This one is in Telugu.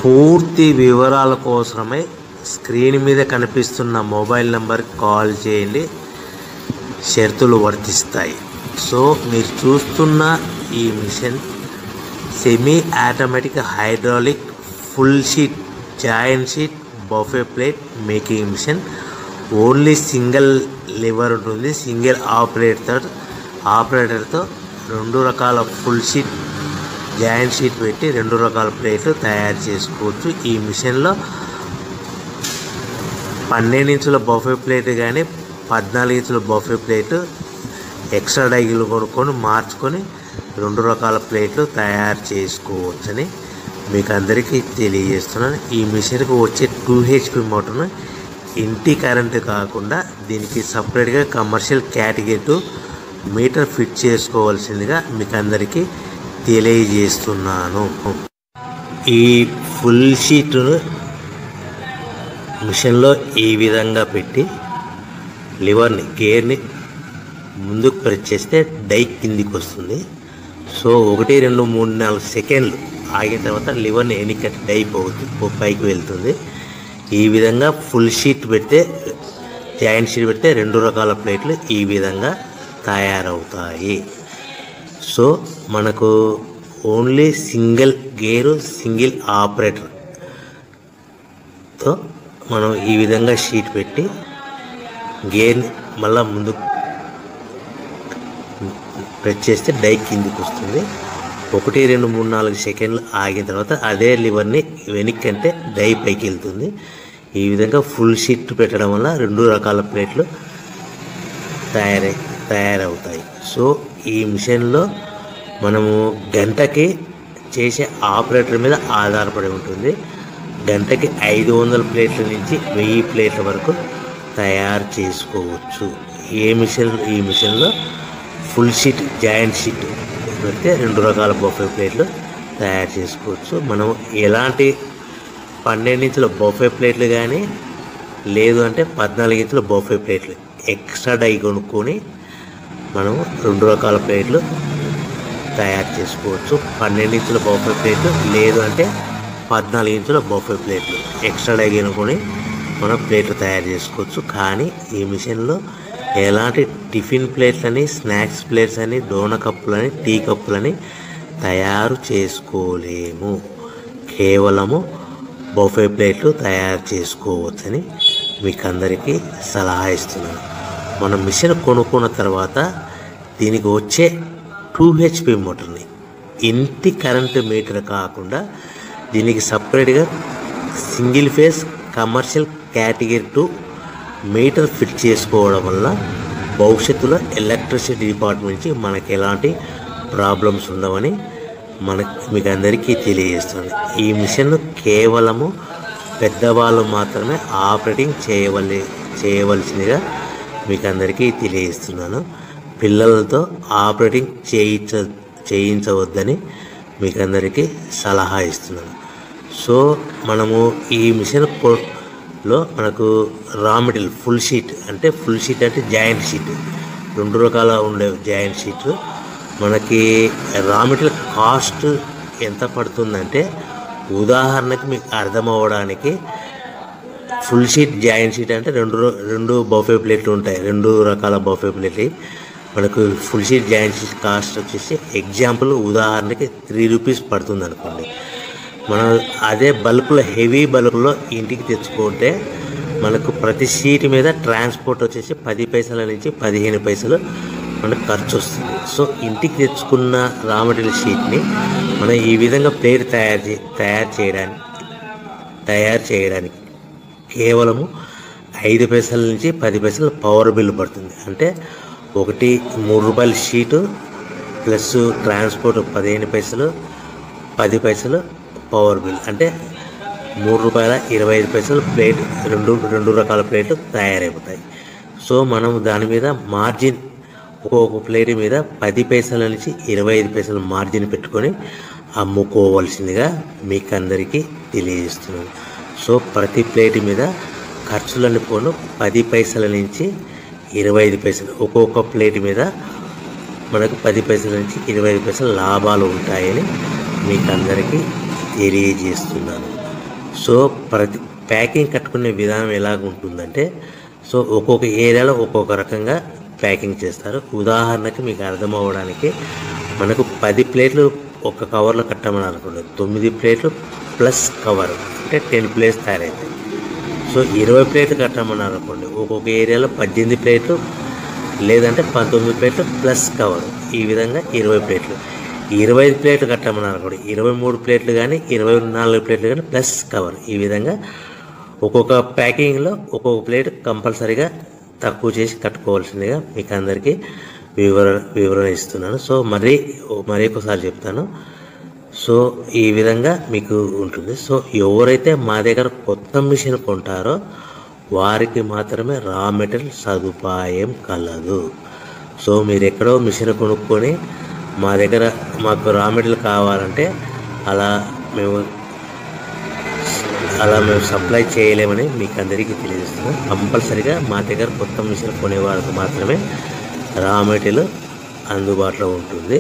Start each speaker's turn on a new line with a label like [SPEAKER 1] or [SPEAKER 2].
[SPEAKER 1] పూర్తి వివరాల కోసమై స్క్రీన్ మీద కనిపిస్తున్న మొబైల్ నంబర్కి కాల్ చేయండి. షరతులు వర్తిస్తాయి. సో మీరు చూస్తున్న ఈ machine semi automatic hydraulic full sheet joint sheet buffet plate making machine. Only single lever ఉంటుంది. సింగిల్ ఆపరేటర్తో 2 రకాల ఫుల్ షీట్ జాయింట్ షీట్ పెట్టి 2 రకాల ప్లేట్లు తయారు చేసుకోవచ్చు. ఈ మిషన్లో 12 ఇంచుల బఫే ప్లేట్ కానీ 14 ఇంచుల బఫే ప్లేటు ఎక్స్ట్రా డైలు కొనుక్కొని మార్చుకొని 2 రకాల ప్లేట్లు తయారు చేసుకోవచ్చని మీకు అందరికీ తెలియజేస్తున్నాను. ఈ మిషన్కి వచ్చే 2 HP మోటార్ను ఇంటి కరెంటు కాకుండా దీనికి సపరేట్గా కమర్షియల్ కేటగిరీ 2 మీటర్ ఫిట్ చేసుకోవాల్సిందిగా మీకు అందరికీ తెలియజేస్తున్నాను. ఈ ఫుల్ షీట్ను మిషన్లో ఈ విధంగా పెట్టి లివర్ని గేర్ని ముందుకు ప్రెస్ చేస్తే డై కిందికి వస్తుంది. సో 1 2 3 4 సెకండ్లు ఆగిన తర్వాత లివర్ని ఎన్నికట్టి డై పైకి వెళ్తుంది. ఈ విధంగా ఫుల్ షీట్ పెడితే జాయింట్ షీట్ పెడితే 2 రకాల ప్లేట్లు ఈ విధంగా తయారవుతాయి. సో మనకు ఓన్లీ సింగిల్ గేరు సింగిల్ ఆపరేటర్తో మనం ఈ విధంగా షీట్ పెట్టి గేర్ని మళ్ళీ ముందుకు ప్రెస్ చేస్తే డై కిందికి వస్తుంది. 1 2 3 4 సెకండ్లు ఆగిన తర్వాత అదే లివర్ని వెనక్కి అంటే డై పైకి వెళ్తుంది. ఈ విధంగా ఫుల్ షీట్ పెట్టడం వల్ల 2 రకాల ప్లేట్లు తయారవుతాయి. సో ఈ మిషన్లో మనము గంటకి చేసే ఆపరేటర్ మీద ఆధారపడి ఉంటుంది. గంటకి 500 ప్లేట్ల నుంచి 1000 ప్లేట్ల వరకు తయారు చేసుకోవచ్చు. ఈ మిషన్లో ఫుల్ షీట్ జాయింట్ షీట్ పెడితే 2 రకాల బఫే ప్లేట్లు తయారు చేసుకోవచ్చు. మనం ఎలాంటి 12 ఇంచుల బఫే ప్లేట్లు కానీ లేదు అంటే 14 ఇంచుల బఫే ప్లేట్లు ఎక్స్ట్రా డై కొనుక్కొని మనం 2 రకాల ప్లేట్లు తయారు చేసుకోవచ్చు. 12 ఇంచుల బఫే ప్లేట్లు లేదు అంటే 14 ఇంచుల బఫే ప్లేట్లు ఎక్స్ట్రా డై కొనుక్కొని మనం ప్లేట్లు తయారు చేసుకోవచ్చు. కానీ ఈ మిషన్లో ఎలాంటి టిఫిన్ ప్లేట్లని స్నాక్స్ ప్లేట్స్ అని డోనా కప్పులని టీ కప్పులని తయారు చేసుకోలేము. కేవలము బఫే ప్లేట్లు తయారు చేసుకోవచ్చని మీకు అందరికీ సలహా ఇస్తున్నాను. మనం మిషన్ కొనుక్కున్న తర్వాత దీనికి వచ్చే 2 HP మోటార్ని ఇంటి కరెంటు మీటర్ కాకుండా దీనికి సపరేట్గా single phase commercial category 2 metre fit చేసుకోవడం వల్ల భవిష్యత్తులో ఎలక్ట్రిసిటీ డిపార్ట్మెంట్ నుంచి మనకి ఎలాంటి ప్రాబ్లమ్స్ ఉండవని మీకు అందరికీ తెలియజేస్తుంది. ఈ మిషన్ కేవలము పెద్దవాళ్ళు మాత్రమే ఆపరేటింగ్ చేయవలసిందిగా మీకు అందరికీ తెలియజేస్తున్నాను. పిల్లలతో ఆపరేటింగ్ చేయించవద్దని మీకు అందరికీ సలహా ఇస్తున్నాను. సో మనము ఈ మిషన్లో మనకు రా మెటీరియల్ ఫుల్ షీట్ అంటే జాయింట్ షీట్ 2 రకాల ఉండే జాయింట్ షీట్ మనకి రా మెటీరియల్ కాస్ట్ ఎంత పడుతుందంటే ఉదాహరణకి మీకు అర్థమవ్వడానికి ఫుల్ షీట్ జాయింట్ షీట్ అంటే 2 బఫే ప్లేట్లు ఉంటాయి. 2 రకాల బఫే ప్లేట్లు మనకు full sheet joint sheet cost వచ్చేసి ఎగ్జాంపుల్ ఉదాహరణకి 3 రూపీస్ పడుతుంది అనుకోండి. మనం అదే బల్క్లో హెవీ బల్క్లో ఇంటికి తెచ్చుకుంటే మనకు ప్రతి షీట్ మీద ట్రాన్స్పోర్ట్ వచ్చేసి 10 పైసల నుంచి 15 పైసలు మనకు ఖర్చు వస్తుంది. సో ఇంటికి తెచ్చుకున్న రా మెటీరియల్ షీట్ని మనం ఈ విధంగా ప్లేట్ తయారు చేయడానికి కేవలము 5 పైసల నుంచి 10 పైసలు పవర్ బిల్లు పడుతుంది. అంటే 3 రూపాయల షీటు ప్లస్ ట్రాన్స్పోర్ట్ 15 పైసలు 10 పైసలు పవర్ బిల్ అంటే 3 రూపాయల 25 పైసలు ప్లేట్ 2 రకాల ప్లేట్లు తయారైపోతాయి. సో మనం దాని మీద మార్జిన్ ఒక్కొక్క ప్లేట్ మీద 10 పైసల నుంచి 25 పైసలు మార్జిన్ పెట్టుకొని అమ్ముకోవాల్సిందిగా మీకు అందరికీ తెలియజేస్తున్నాను. సో ప్రతి ప్లేట్ మీద ఖర్చులను పోను 10 పైసల నుంచి 25 పైసలు ఒక్కొక్క ప్లేట్ మీద మనకు 10 పైసల నుంచి 25 పైసలు లాభాలు ఉంటాయని మీకు అందరికీ తెలియజేస్తున్నాను. సో ప్రతి ప్యాకింగ్ కట్టుకునే విధానం ఎలాగ ఉంటుందంటే, సో ఒక్కొక్క ఏరియాలో ఒక్కొక్క రకంగా ప్యాకింగ్ చేస్తారు. ఉదాహరణకి మీకు అర్థం అవ్వడానికి, మనకు 10 ప్లేట్లు ఒక కవర్లో కట్టమని అనుకోండి, 9 ప్లేట్లు ప్లస్ కవర్ అంటే 10 ప్లేట్స్ తయారవుతాయి. సో 20 ప్లేట్లు కట్టమన్నారు అనుకోండి, ఒక్కొక్క ఏరియాలో 18 ప్లేట్లు లేదంటే 19 ప్లేట్లు ప్లస్ కవర్, ఈ విధంగా 20 ప్లేట్లు. 25 ప్లేట్లు కట్టమన్నారు అనుకోండి, 23 ప్లేట్లు కానీ 24 ప్లేట్లు కానీ ప్లస్ కవర్, ఈ విధంగా ఒక్కొక్క ప్యాకింగ్లో ఒక్కొక్క ప్లేట్ కంపల్సరీగా తక్కువ చేసి కట్టుకోవాల్సిందిగా మీకు అందరికీ వివరణ ఇస్తున్నాను. సో మరి ఒకసారి చెప్తాను. సో ఈ విధంగా మీకు ఉంటుంది. సో ఎవరైతే మా దగ్గర కొత్త మిషన్ కొంటారో వారికి మాత్రమే రా మెటీరియల్ సదుపాయం కలదు. సో మీరు ఎక్కడో మిషన్ కొనుక్కొని మా దగ్గర మాకు రా మెటీరియల్ కావాలంటే అలా మేము సప్లై చేయలేమని మీకు అందరికీ తెలియజేస్తున్నాం. కంపల్సరిగా మా దగ్గర కొత్త మిషన్ కొనే వారికి మాత్రమే రా మెటీరియల్ అందుబాటులో ఉంటుంది.